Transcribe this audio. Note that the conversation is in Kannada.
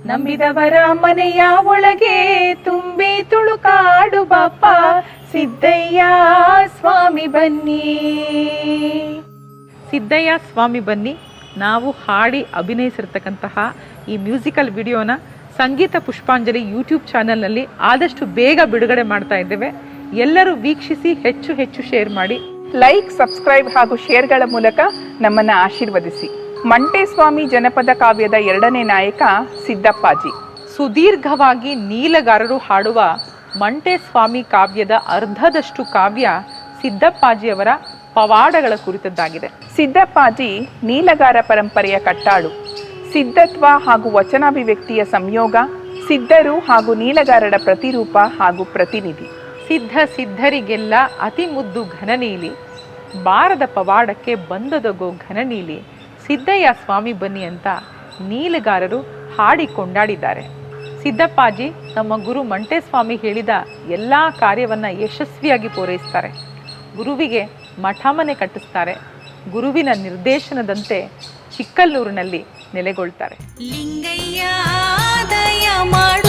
ನಂಬಿದವರ ಮನೆಯ ಒಳಗೆ ತುಂಬಿ ತುಳುಕಾಡು ಬಾಪ ಸಿದ್ದಯ್ಯ ಸ್ವಾಮಿ ಬನ್ನಿ. ಸಿದ್ದಯ್ಯ ಸ್ವಾಮಿ ಬನ್ನಿ ನಾವು ಹಾಡಿ ಅಭಿನಯಿಸಿರ್ತಕ್ಕಂತಹ ಈ ಮ್ಯೂಸಿಕಲ್ ವಿಡಿಯೋನ ಸಂಗೀತ ಪುಷ್ಪಾಂಜಲಿ ಯೂಟ್ಯೂಬ್ ಚಾನೆಲ್ನಲ್ಲಿ ಆದಷ್ಟು ಬೇಗ ಬಿಡುಗಡೆ ಮಾಡ್ತಾ ಇದ್ದೇವೆ. ಎಲ್ಲರೂ ವೀಕ್ಷಿಸಿ, ಹೆಚ್ಚು ಹೆಚ್ಚು ಶೇರ್ ಮಾಡಿ. ಲೈಕ್, ಸಬ್ಸ್ಕ್ರೈಬ್ ಹಾಗೂ ಶೇರ್ಗಳ ಮೂಲಕ ನಮ್ಮನ್ನ ಆಶೀರ್ವದಿಸಿ. ಮಂಟೇಸ್ವಾಮಿ ಜನಪದ ಕಾವ್ಯದ ಎರಡನೇ ನಾಯಕ ಸಿದ್ದಪ್ಪಾಜಿ. ಸುದೀರ್ಘವಾಗಿ ನೀಲಗಾರರು ಹಾಡುವ ಮಂಟೇಸ್ವಾಮಿ ಕಾವ್ಯದ ಅರ್ಧದಷ್ಟು ಕಾವ್ಯ ಸಿದ್ದಪ್ಪಾಜಿಯವರ ಪವಾಡಗಳ ಕುರಿತದ್ದಾಗಿದೆ. ಸಿದ್ದಪ್ಪಾಜಿ ನೀಲಗಾರ ಪರಂಪರೆಯ ಕಟ್ಟಾಳು. ಸಿದ್ಧತ್ವ ಹಾಗೂ ವಚನಾಭಿವ್ಯಕ್ತಿಯ ಸಂಯೋಗ, ಸಿದ್ಧರು ಹಾಗೂ ನೀಲಗಾರರ ಪ್ರತಿರೂಪ ಹಾಗೂ ಪ್ರತಿನಿಧಿ. ಸಿದ್ಧರಿಗೆಲ್ಲ ಅತಿ ಮುದ್ದು ಘನನೀಲಿ, ಬಾರದ ಪವಾಡಕ್ಕೆ ಬಂದದಗೋ ಘನನೀಲಿ, ಸಿದ್ದಯ್ಯ ಸ್ವಾಮಿ ಬನ್ನಿ ಅಂತ ನೀಲಗಾರರು ಹಾಡಿ ಕೊಂಡಾಡಿದ್ದಾರೆ. ಸಿದ್ದಪ್ಪಾಜಿ ನಮ್ಮ ಗುರು ಮಂಟೇಸ್ವಾಮಿ ಹೇಳಿದ ಎಲ್ಲ ಕಾರ್ಯವನ್ನು ಯಶಸ್ವಿಯಾಗಿ ಪೂರೈಸ್ತಾರೆ. ಗುರುವಿಗೆ ಮಠ ಮನೆ ಕಟ್ಟಿಸ್ತಾರೆ. ಗುರುವಿನ ನಿರ್ದೇಶನದಂತೆ ಚಿಕ್ಕಲ್ಲೂರಿನಲ್ಲಿ ನೆಲೆಗೊಳ್ತಾರೆ. ಲಿಂಗಯ್ಯ ದಯ ಮಾಡು.